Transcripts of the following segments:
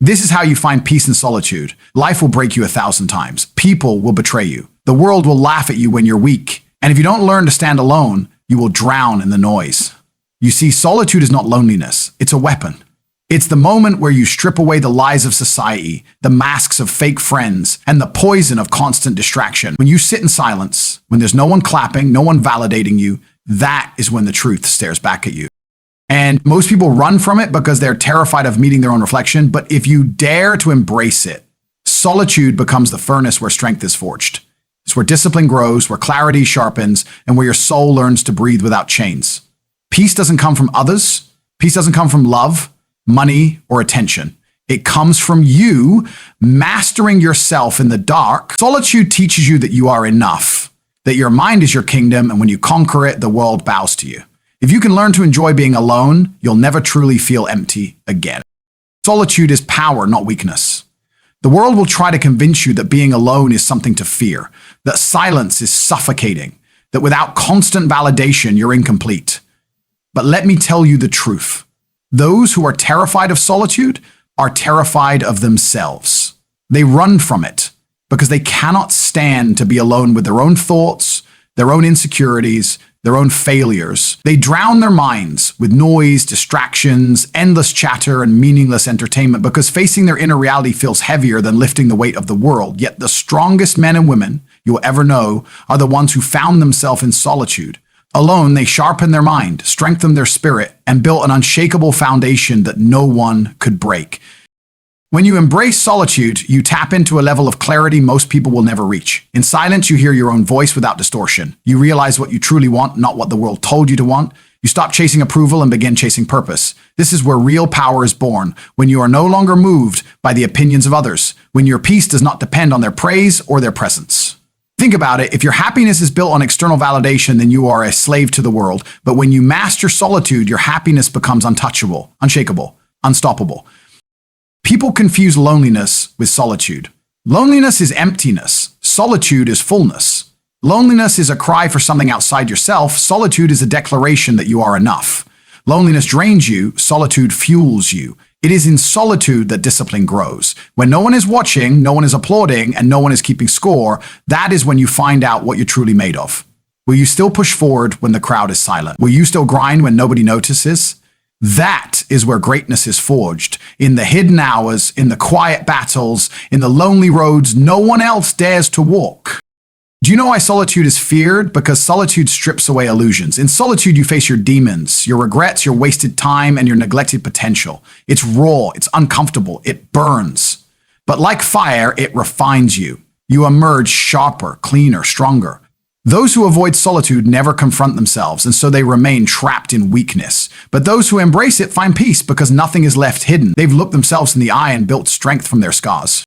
This is how you find peace in solitude. Life will break you 1,000 times. People will betray you. The world will laugh at you when you're weak. And if you don't learn to stand alone, you will drown in the noise. You see, solitude is not loneliness. It's a weapon. It's the moment where you strip away the lies of society, the masks of fake friends, and the poison of constant distraction. When you sit in silence, when there's no one clapping, no one validating you, that is when the truth stares back at you. And most people run from it because they're terrified of meeting their own reflection. But if you dare to embrace it, solitude becomes the furnace where strength is forged. It's where discipline grows, where clarity sharpens, and where your soul learns to breathe without chains. Peace doesn't come from others. Peace doesn't come from love, money, or attention. It comes from you mastering yourself in the dark. Solitude teaches you that you are enough, that your mind is your kingdom, and when you conquer it, the world bows to you. If you can learn to enjoy being alone, you'll never truly feel empty again. Solitude is power, not weakness. The world will try to convince you that being alone is something to fear, that silence is suffocating, that without constant validation, you're incomplete. But let me tell you the truth. Those who are terrified of solitude are terrified of themselves. They run from it because they cannot stand to be alone with their own thoughts, their own insecurities, their own failures. They drown their minds with noise, distractions, endless chatter, and meaningless entertainment because facing their inner reality feels heavier than lifting the weight of the world. Yet the strongest men and women you will ever know are the ones who found themselves in solitude. Alone, they sharpened their mind, strengthened their spirit, and built an unshakable foundation that no one could break. When you embrace solitude, you tap into a level of clarity most people will never reach. In silence, you hear your own voice without distortion. You realize what you truly want, not what the world told you to want. You stop chasing approval and begin chasing purpose. This is where real power is born, when you are no longer moved by the opinions of others, when your peace does not depend on their praise or their presence. Think about it. If your happiness is built on external validation, then you are a slave to the world. But when you master solitude, your happiness becomes untouchable, unshakable, unstoppable. People confuse loneliness with solitude. Loneliness is emptiness. Solitude is fullness. Loneliness is a cry for something outside yourself. Solitude is a declaration that you are enough. Loneliness drains you. Solitude fuels you. It is in solitude that discipline grows. When no one is watching, no one is applauding, and no one is keeping score, that is when you find out what you're truly made of. Will you still push forward when the crowd is silent? Will you still grind when nobody notices? That is where greatness is forged. In the hidden hours, in the quiet battles, in the lonely roads no one else dares to walk. Do you know why solitude is feared? Because solitude strips away illusions. In solitude, you face your demons, your regrets, your wasted time, and your neglected potential. It's raw, it's uncomfortable, it burns. But like fire, it refines you. You emerge sharper, cleaner, stronger. Those who avoid solitude never confront themselves, and so they remain trapped in weakness. But those who embrace it find peace because nothing is left hidden. They've looked themselves in the eye and built strength from their scars.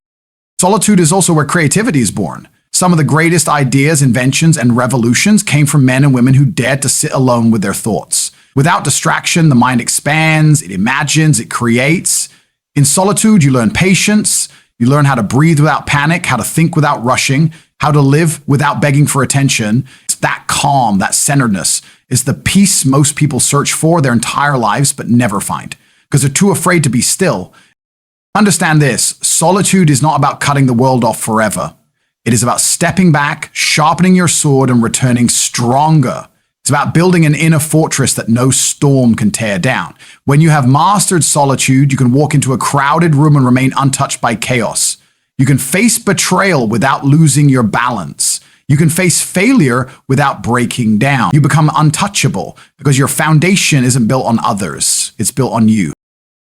Solitude is also where creativity is born. Some of the greatest ideas, inventions, and revolutions came from men and women who dared to sit alone with their thoughts. Without distraction, the mind expands, it imagines, it creates. In solitude, you learn patience, you learn how to breathe without panic, how to think without rushing, how to live without begging for attention. It's that calm, that centeredness is the peace most people search for their entire lives but never find because they're too afraid to be still. Understand this, solitude is not about cutting the world off forever. It is about stepping back, sharpening your sword, and returning stronger. It's about building an inner fortress that no storm can tear down. When you have mastered solitude, you can walk into a crowded room and remain untouched by chaos. You can face betrayal without losing your balance. You can face failure without breaking down. You become untouchable because your foundation isn't built on others. It's built on you.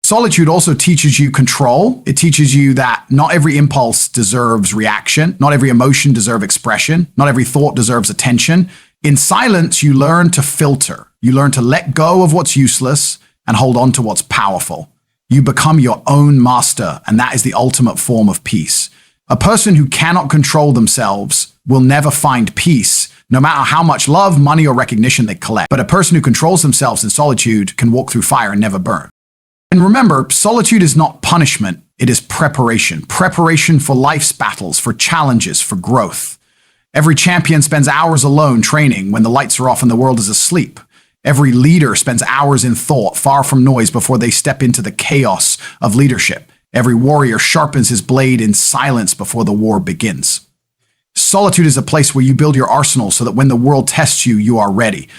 Solitude also teaches you control. It teaches you that not every impulse deserves reaction. Not every emotion deserves expression. Not every thought deserves attention. In silence, you learn to filter. You learn to let go of what's useless and hold on to what's powerful. You become your own master, and that is the ultimate form of peace. A person who cannot control themselves will never find peace, no matter how much love, money, or recognition they collect. But a person who controls themselves in solitude can walk through fire and never burn. And remember, solitude is not punishment, it is preparation. Preparation for life's battles, for challenges, for growth. Every champion spends hours alone training when the lights are off and the world is asleep. Every leader spends hours in thought, far from noise, before they step into the chaos of leadership. Every warrior sharpens his blade in silence before the war begins. Solitude is a place where you build your arsenal so that when the world tests you, you are ready.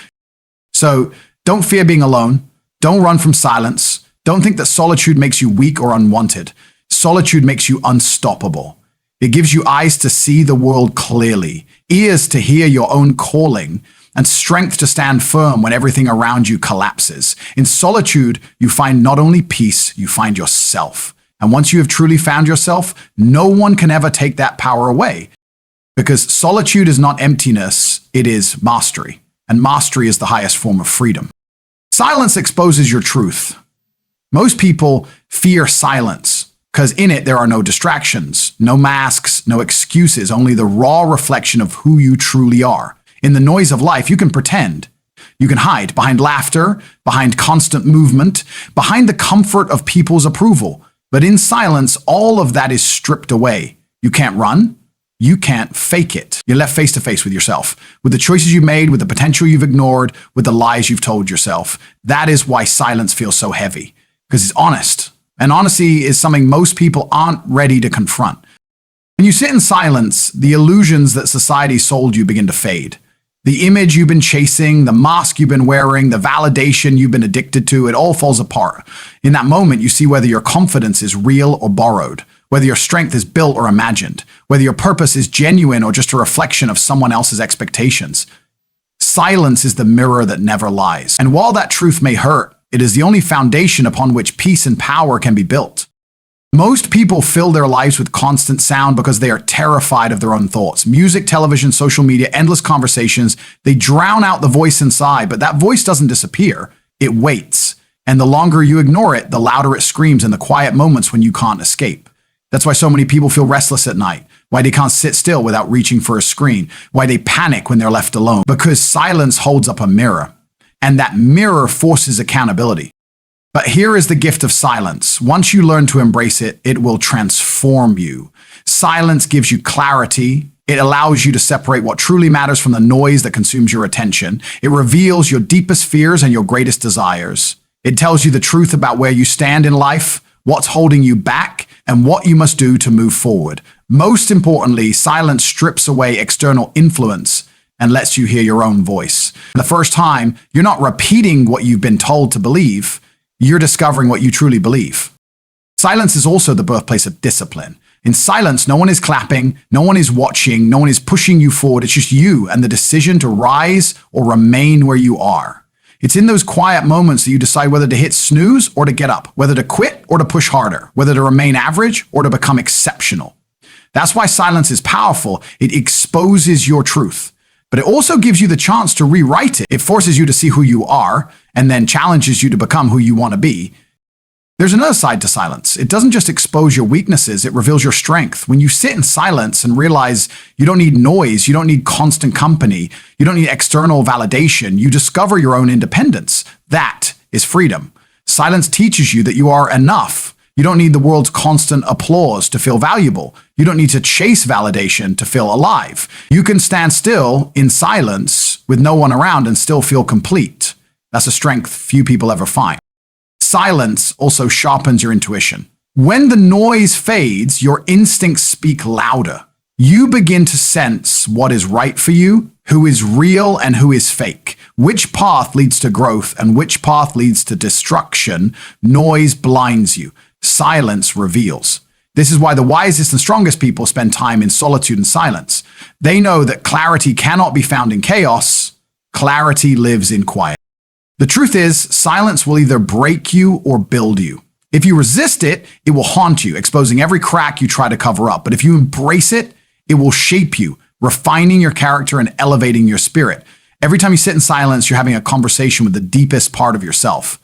So don't fear being alone. Don't run from silence. Don't think that solitude makes you weak or unwanted. Solitude makes you unstoppable. It gives you eyes to see the world clearly, ears to hear your own calling, and strength to stand firm when everything around you collapses. In solitude, you find not only peace, you find yourself. And once you have truly found yourself, no one can ever take that power away. Because solitude is not emptiness, it is mastery. And mastery is the highest form of freedom. Silence exposes your truth. Most people fear silence because in it there are no distractions, no masks, no excuses, only the raw reflection of who you truly are. In the noise of life, you can pretend. You can hide behind laughter, behind constant movement, behind the comfort of people's approval. But in silence, all of that is stripped away. You can't run. You can't fake it. You're left face to face with yourself, with the choices you've made, with the potential you've ignored, with the lies you've told yourself. That is why silence feels so heavy, because it's honest. And honesty is something most people aren't ready to confront. When you sit in silence, the illusions that society sold you begin to fade. The image you've been chasing, the mask you've been wearing, the validation you've been addicted to, it all falls apart. In that moment, you see whether your confidence is real or borrowed, whether your strength is built or imagined, whether your purpose is genuine or just a reflection of someone else's expectations. Silence is the mirror that never lies. And while that truth may hurt, it is the only foundation upon which peace and power can be built. Most people fill their lives with constant sound because they are terrified of their own thoughts. Music, television, social media, endless conversations, they drown out the voice inside, but that voice doesn't disappear. It waits. And the longer you ignore it, the louder it screams in the quiet moments when you can't escape. That's why so many people feel restless at night, why they can't sit still without reaching for a screen, why they panic when they're left alone, because silence holds up a mirror, and that mirror forces accountability. But here is the gift of silence. Once you learn to embrace it, it will transform you. Silence gives you clarity. It allows you to separate what truly matters from the noise that consumes your attention. It reveals your deepest fears and your greatest desires. It tells you the truth about where you stand in life, what's holding you back, and what you must do to move forward. Most importantly, silence strips away external influence and lets you hear your own voice. The first time, you're not repeating what you've been told to believe. You're discovering what you truly believe. Silence is also the birthplace of discipline. In silence, no one is clapping, no one is watching, no one is pushing you forward. It's just you and the decision to rise or remain where you are. It's in those quiet moments that you decide whether to hit snooze or to get up, whether to quit or to push harder, whether to remain average or to become exceptional. That's why silence is powerful. It exposes your truth. But it also gives you the chance to rewrite it. It forces you to see who you are and then challenges you to become who you want to be. There's another side to silence. It doesn't just expose your weaknesses, it reveals your strength. When you sit in silence and realize you don't need noise, you don't need constant company, you don't need external validation, you discover your own independence. That is freedom. Silence teaches you that you are enough. You don't need the world's constant applause to feel valuable. You don't need to chase validation to feel alive. You can stand still in silence with no one around and still feel complete. That's a strength few people ever find. Silence also sharpens your intuition. When the noise fades, your instincts speak louder. You begin to sense what is right for you, who is real and who is fake, which path leads to growth and which path leads to destruction. Noise blinds you. Silence reveals. This is why the wisest and strongest people spend time in solitude and silence. They know that clarity cannot be found in chaos. Clarity lives in quiet. The truth is, silence will either break you or build you. If you resist it, it will haunt you, exposing every crack you try to cover up. But if you embrace it, it will shape you, refining your character and elevating your spirit. Every time you sit in silence, you're having a conversation with the deepest part of yourself.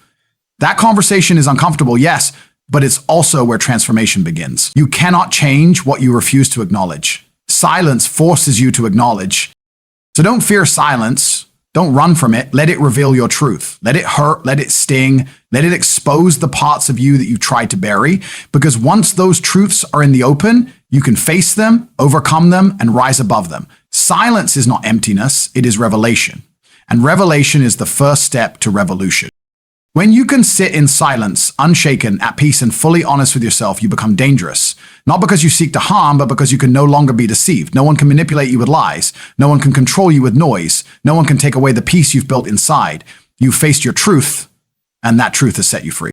That conversation is uncomfortable, yes, but it's also where transformation begins. You cannot change what you refuse to acknowledge. Silence forces you to acknowledge. So don't fear silence. Don't run from it. Let it reveal your truth. Let it hurt. Let it sting. Let it expose the parts of you that you've tried to bury. Because once those truths are in the open, you can face them, overcome them, and rise above them. Silence is not emptiness. It is revelation. And revelation is the first step to revolution. When you can sit in silence, unshaken, at peace, and fully honest with yourself, you become dangerous. Not because you seek to harm, but because you can no longer be deceived. No one can manipulate you with lies. No one can control you with noise. No one can take away the peace you've built inside. You've faced your truth, and that truth has set you free.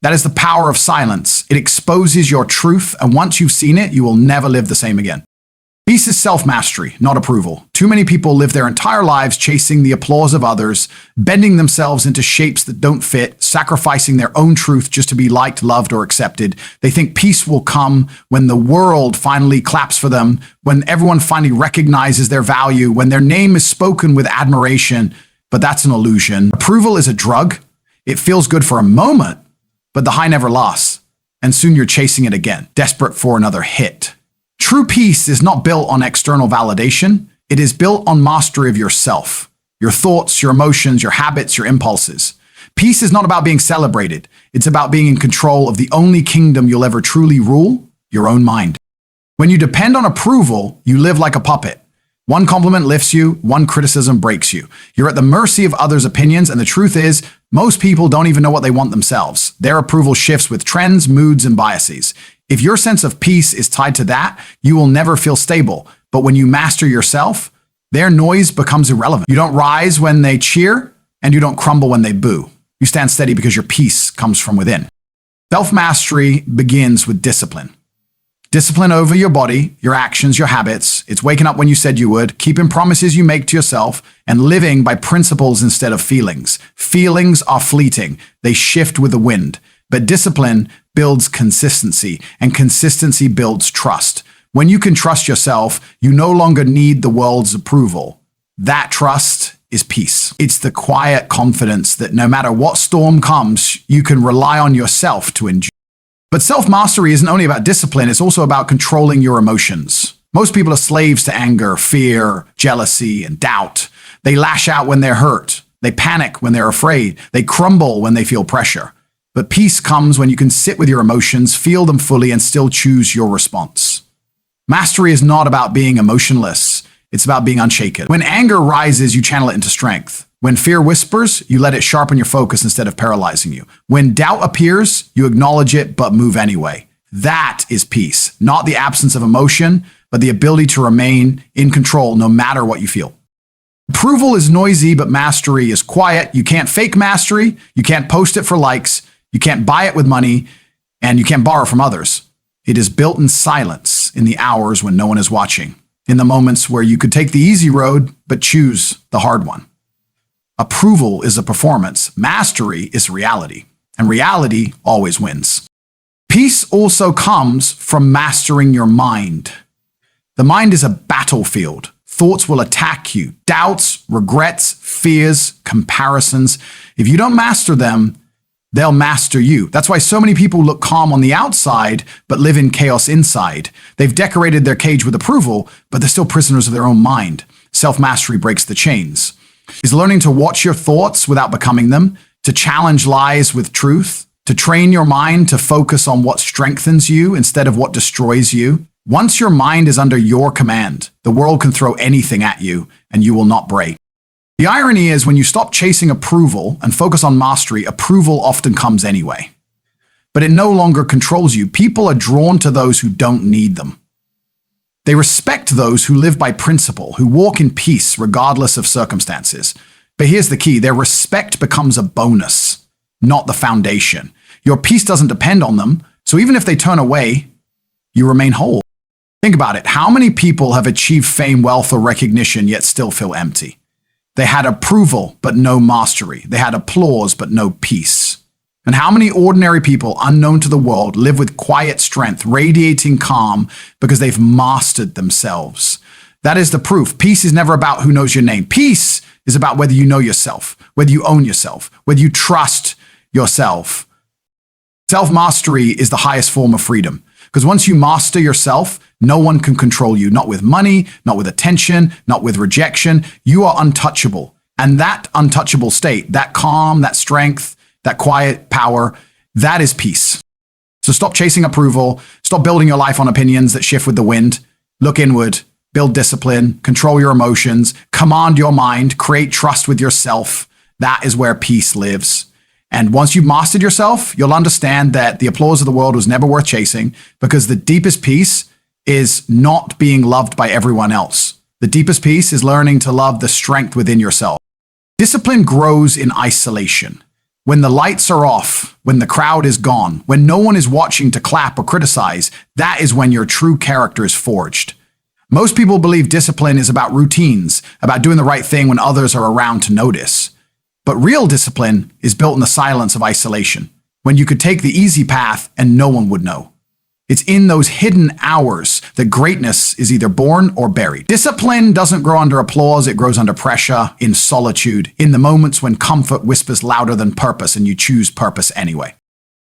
That is the power of silence. It exposes your truth, and once you've seen it, you will never live the same again. Peace is self-mastery, not approval. Too many people live their entire lives chasing the applause of others, bending themselves into shapes that don't fit, sacrificing their own truth just to be liked, loved, or accepted. They think peace will come when the world finally claps for them, when everyone finally recognizes their value, when their name is spoken with admiration. But that's an illusion. Approval is a drug. It feels good for a moment, but the high never lasts. And soon you're chasing it again, desperate for another hit. True peace is not built on external validation. It is built on mastery of yourself, your thoughts, your emotions, your habits, your impulses. Peace is not about being celebrated. It's about being in control of the only kingdom you'll ever truly rule, your own mind. When you depend on approval, you live like a puppet. One compliment lifts you, one criticism breaks you. You're at the mercy of others' opinions, and the truth is, most people don't even know what they want themselves. Their approval shifts with trends, moods, and biases. If your sense of peace is tied to that, you will never feel stable. But when you master yourself, their noise becomes irrelevant. You don't rise when they cheer, and you don't crumble when they boo. You stand steady because your peace comes from within. Self-mastery begins with discipline. Discipline over your body, your actions, your habits. It's waking up when you said you would, keeping promises you make to yourself, and living by principles instead of feelings. Feelings are fleeting. They shift with the wind. But discipline builds consistency, and consistency builds trust. When you can trust yourself, you no longer need the world's approval. That trust is peace. It's the quiet confidence that no matter what storm comes, you can rely on yourself to endure. But self-mastery isn't only about discipline, it's also about controlling your emotions. Most people are slaves to anger, fear, jealousy, and doubt. They lash out when they're hurt. They panic when they're afraid. They crumble when they feel pressure. But peace comes when you can sit with your emotions, feel them fully, and still choose your response. Mastery is not about being emotionless. It's about being unshaken. When anger rises, you channel it into strength. When fear whispers, you let it sharpen your focus instead of paralyzing you. When doubt appears, you acknowledge it but move anyway. That is peace, not the absence of emotion, but the ability to remain in control no matter what you feel. Approval is noisy, but mastery is quiet. You can't fake mastery. You can't post it for likes. You can't buy it with money, and you can't borrow from others. It is built in silence, in the hours when no one is watching, in the moments where you could take the easy road but choose the hard one. Approval is a performance. Mastery is reality, and reality always wins. Peace also comes from mastering your mind. The mind is a battlefield. Thoughts will attack you. Doubts, regrets, fears, comparisons. If you don't master them, they'll master you. That's why so many people look calm on the outside, but live in chaos inside. They've decorated their cage with approval, but they're still prisoners of their own mind. Self-mastery breaks the chains. It's learning to watch your thoughts without becoming them, to challenge lies with truth, to train your mind to focus on what strengthens you instead of what destroys you. Once your mind is under your command, the world can throw anything at you, and you will not break. The irony is when you stop chasing approval and focus on mastery, approval often comes anyway. But it no longer controls you. People are drawn to those who don't need them. They respect those who live by principle, who walk in peace regardless of circumstances. But here's the key. Their respect becomes a bonus, not the foundation. Your peace doesn't depend on them, so even if they turn away, you remain whole. Think about it. How many people have achieved fame, wealth, or recognition yet still feel empty? They had approval, but no mastery. They had applause, but no peace. And how many ordinary people, unknown to the world, live with quiet strength, radiating calm because they've mastered themselves? That is the proof. Peace is never about who knows your name. Peace is about whether you know yourself, whether you own yourself, whether you trust yourself. Self-mastery is the highest form of freedom. Because once you master yourself, no one can control you, not with money, not with attention, not with rejection. You are untouchable. And that untouchable state, that calm, that strength, that quiet power, that is peace. So stop chasing approval. Stop building your life on opinions that shift with the wind. Look inward, build discipline, control your emotions, command your mind, create trust with yourself. That is where peace lives. And once you've mastered yourself, you'll understand that the applause of the world was never worth chasing, because the deepest peace is not being loved by everyone else. The deepest peace is learning to love the strength within yourself. Discipline grows in isolation. When the lights are off, when the crowd is gone, when no one is watching to clap or criticize, that is when your true character is forged. Most people believe discipline is about routines, about doing the right thing when others are around to notice. But real discipline is built in the silence of isolation, when you could take the easy path and no one would know. It's in those hidden hours that greatness is either born or buried. Discipline doesn't grow under applause, it grows under pressure, in solitude, in the moments when comfort whispers louder than purpose and you choose purpose anyway.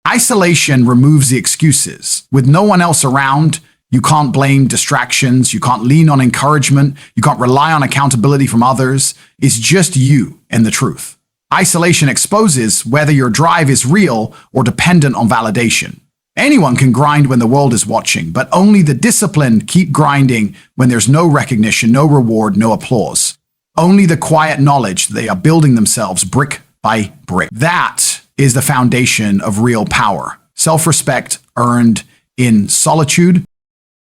Isolation removes the excuses. With no one else around, you can't blame distractions, you can't lean on encouragement, you can't rely on accountability from others. It's just you and the truth. Isolation exposes whether your drive is real or dependent on validation. Anyone can grind when the world is watching, but only the disciplined keep grinding when there's no recognition, no reward, no applause. Only the quiet knowledge that they are building themselves brick by brick. That is the foundation of real power. Self-respect earned in solitude.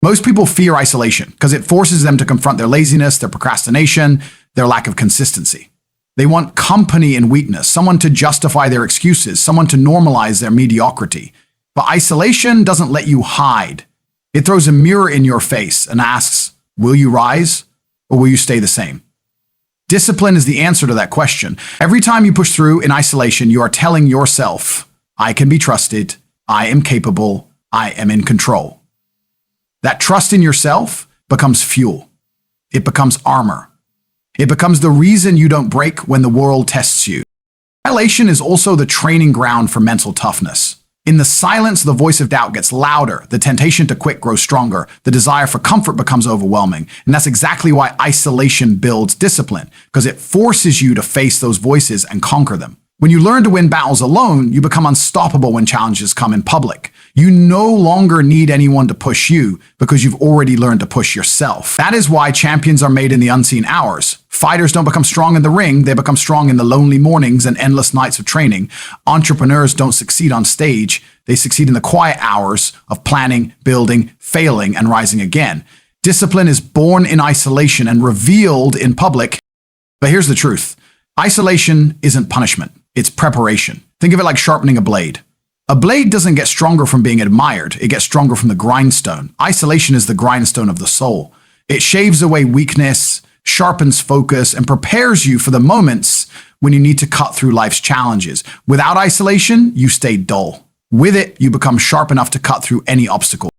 Most people fear isolation because it forces them to confront their laziness, their procrastination, their lack of consistency. They want company in weakness, someone to justify their excuses, someone to normalize their mediocrity. But isolation doesn't let you hide. It throws a mirror in your face and asks, will you rise or will you stay the same? Discipline is the answer to that question. Every time you push through in isolation, you are telling yourself, I can be trusted, I am capable, I am in control. That trust in yourself becomes fuel. It becomes armor. It becomes the reason you don't break when the world tests you. Isolation is also the training ground for mental toughness. In the silence, the voice of doubt gets louder, the temptation to quit grows stronger, the desire for comfort becomes overwhelming. And that's exactly why isolation builds discipline, because it forces you to face those voices and conquer them. When you learn to win battles alone, you become unstoppable when challenges come in public. You no longer need anyone to push you because you've already learned to push yourself. That is why champions are made in the unseen hours. Fighters don't become strong in the ring, they become strong in the lonely mornings and endless nights of training. Entrepreneurs don't succeed on stage, they succeed in the quiet hours of planning, building, failing, and rising again. Discipline is born in isolation and revealed in public. But here's the truth. Isolation isn't punishment, it's preparation. Think of it like sharpening a blade. A blade doesn't get stronger from being admired, it gets stronger from the grindstone. Isolation is the grindstone of the soul. It shaves away weakness, sharpens focus, and prepares you for the moments when you need to cut through life's challenges. Without isolation, you stay dull. With it, you become sharp enough to cut through any obstacle.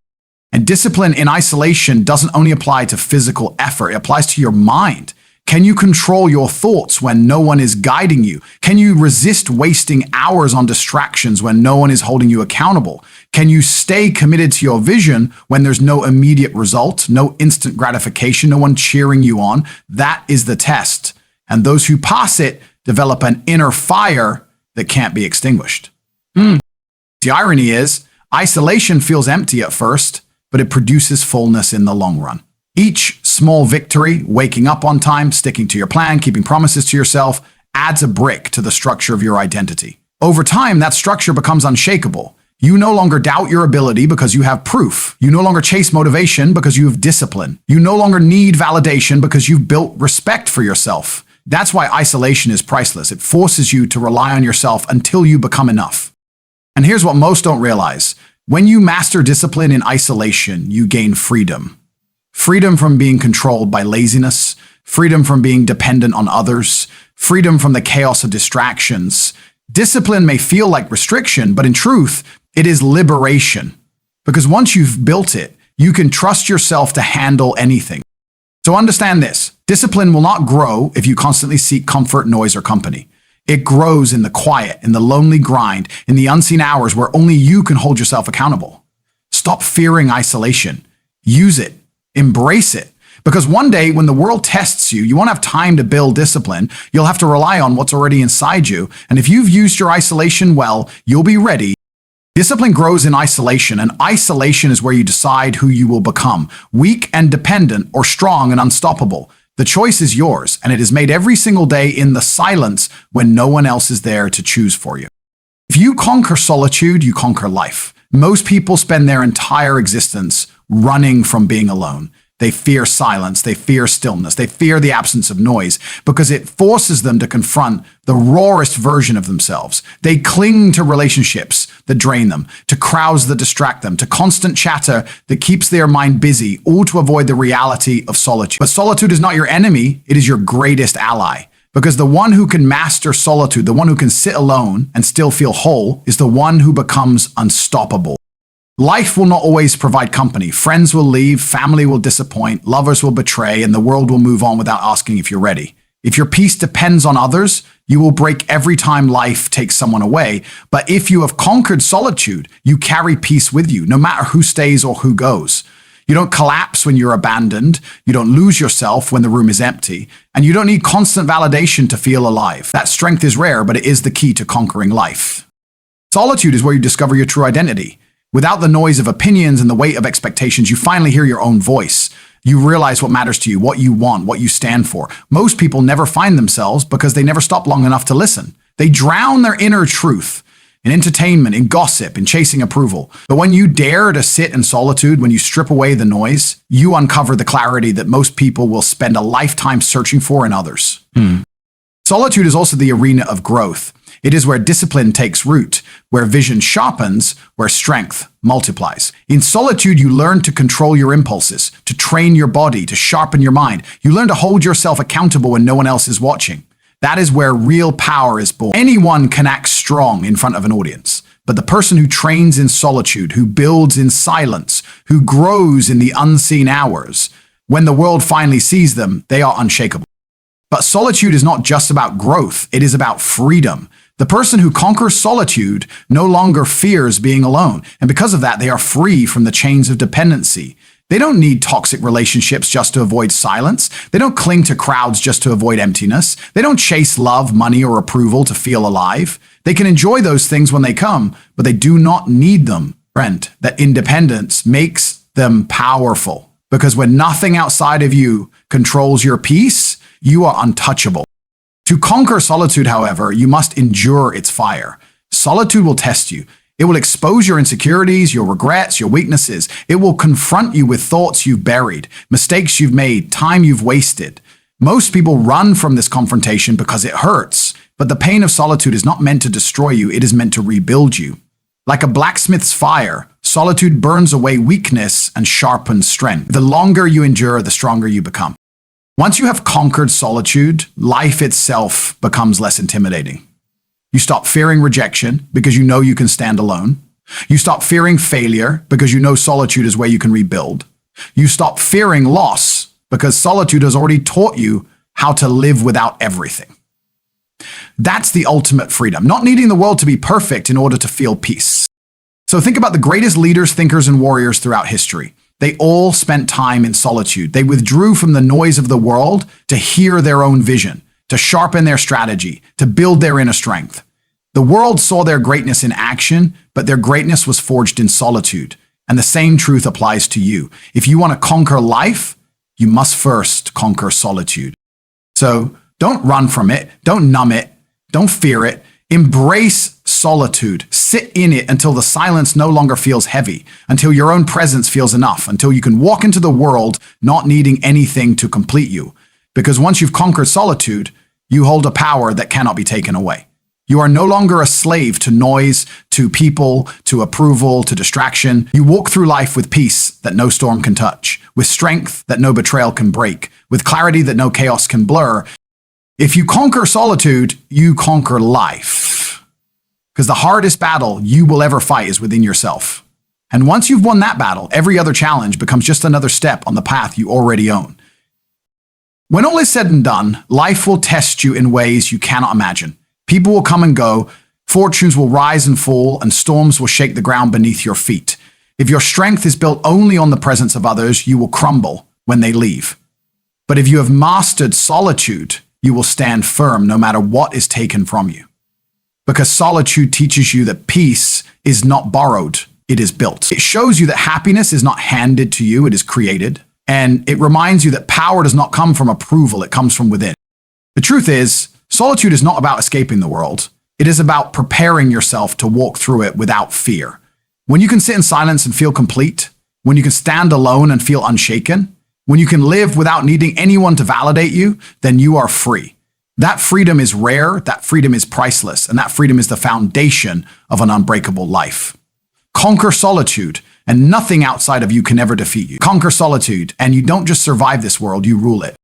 And discipline in isolation doesn't only apply to physical effort, it applies to your mind. Can you control your thoughts when no one is guiding you? Can you resist wasting hours on distractions when no one is holding you accountable? Can you stay committed to your vision when there's no immediate result, no instant gratification, no one cheering you on? That is the test. And those who pass it develop an inner fire that can't be extinguished. The irony is, isolation feels empty at first, but it produces fullness in the long run. Each small victory, waking up on time, sticking to your plan, keeping promises to yourself, adds a brick to the structure of your identity. Over time, that structure becomes unshakable. You no longer doubt your ability because you have proof. You no longer chase motivation because you have discipline. You no longer need validation because you've built respect for yourself. That's why isolation is priceless. It forces you to rely on yourself until you become enough. And here's what most don't realize. When you master discipline in isolation, you gain freedom. Freedom from being controlled by laziness, freedom from being dependent on others, freedom from the chaos of distractions. Discipline may feel like restriction, but in truth, it is liberation. Because once you've built it, you can trust yourself to handle anything. So understand this, discipline will not grow if you constantly seek comfort, noise, or company. It grows in the quiet, in the lonely grind, in the unseen hours where only you can hold yourself accountable. Stop fearing isolation. Use it. Embrace it. Because one day when the world tests you, you won't have time to build discipline. You'll have to rely on what's already inside you. And if you've used your isolation well, you'll be ready. Discipline grows in isolation, and isolation is where you decide who you will become, weak and dependent or strong and unstoppable. The choice is yours, and it is made every single day in the silence when no one else is there to choose for you. If you conquer solitude, you conquer life. Most people spend their entire existence running from being alone. They fear silence, they fear stillness, they fear the absence of noise because it forces them to confront the rawest version of themselves. They cling to relationships that drain them, to crowds that distract them, to constant chatter that keeps their mind busy, all to avoid the reality of solitude. But solitude is not your enemy, it is your greatest ally. Because the one who can master solitude, the one who can sit alone and still feel whole, is the one who becomes unstoppable. Life will not always provide company. Friends will leave, family will disappoint, lovers will betray, and the world will move on without asking if you're ready. If your peace depends on others, you will break every time life takes someone away. But if you have conquered solitude, you carry peace with you, no matter who stays or who goes. You don't collapse when you're abandoned, you don't lose yourself when the room is empty, and you don't need constant validation to feel alive. That strength is rare, but it is the key to conquering life. Solitude is where you discover your true identity. Without the noise of opinions and the weight of expectations, you finally hear your own voice. You realize what matters to you, what you want, what you stand for. Most people never find themselves because they never stop long enough to listen. They drown their inner truth in entertainment, in gossip, in chasing approval. But when you dare to sit in solitude, when you strip away the noise, you uncover the clarity that most people will spend a lifetime searching for in others. Solitude is also the arena of growth. It is where discipline takes root, where vision sharpens, where strength multiplies. In solitude, you learn to control your impulses, to train your body, to sharpen your mind. You learn to hold yourself accountable when no one else is watching. That is where real power is born. Anyone can act strong in front of an audience, but the person who trains in solitude, who builds in silence, who grows in the unseen hours, when the world finally sees them, they are unshakable. But solitude is not just about growth, it is about freedom. The person who conquers solitude no longer fears being alone, and because of that, they are free from the chains of dependency. They don't need toxic relationships just to avoid silence. They don't cling to crowds just to avoid emptiness. They don't chase love, money, or approval to feel alive. They can enjoy those things when they come, but they do not need them. Friend, that independence makes them powerful, because when nothing outside of you controls your peace, you are untouchable. To conquer solitude, however, you must endure its fire. Solitude will test you. It will expose your insecurities, your regrets, your weaknesses. It will confront you with thoughts you've buried, mistakes you've made, time you've wasted. Most people run from this confrontation because it hurts, but the pain of solitude is not meant to destroy you, it is meant to rebuild you. Like a blacksmith's fire, solitude burns away weakness and sharpens strength. The longer you endure, the stronger you become. Once you have conquered solitude, life itself becomes less intimidating. You stop fearing rejection because you know you can stand alone. You stop fearing failure because you know solitude is where you can rebuild. You stop fearing loss because solitude has already taught you how to live without everything. That's the ultimate freedom, not needing the world to be perfect in order to feel peace. So think about the greatest leaders, thinkers, and warriors throughout history. They all spent time in solitude. They withdrew from the noise of the world to hear their own vision, to sharpen their strategy, to build their inner strength. The world saw their greatness in action, but their greatness was forged in solitude. And the same truth applies to you. If you want to conquer life, you must first conquer solitude. So don't run from it, don't numb it, don't fear it. Embrace solitude. Sit in it until the silence no longer feels heavy, until your own presence feels enough, until you can walk into the world not needing anything to complete you. Because once you've conquered solitude, you hold a power that cannot be taken away. You are no longer a slave to noise, to people, to approval, to distraction. You walk through life with peace that no storm can touch, with strength that no betrayal can break, with clarity that no chaos can blur. If you conquer solitude, you conquer life. Because the hardest battle you will ever fight is within yourself. And once you've won that battle, every other challenge becomes just another step on the path you already own. When all is said and done, life will test you in ways you cannot imagine. People will come and go, fortunes will rise and fall, and storms will shake the ground beneath your feet. If your strength is built only on the presence of others, you will crumble when they leave. But if you have mastered solitude, you will stand firm no matter what is taken from you. Because solitude teaches you that peace is not borrowed, it is built. It shows you that happiness is not handed to you, it is created. And it reminds you that power does not come from approval, it comes from within. The truth is, solitude is not about escaping the world. It is about preparing yourself to walk through it without fear. When you can sit in silence and feel complete, when you can stand alone and feel unshaken, when you can live without needing anyone to validate you, then you are free. That freedom is rare, that freedom is priceless, and that freedom is the foundation of an unbreakable life. Conquer solitude, and nothing outside of you can ever defeat you. Conquer solitude, and you don't just survive this world, you rule it.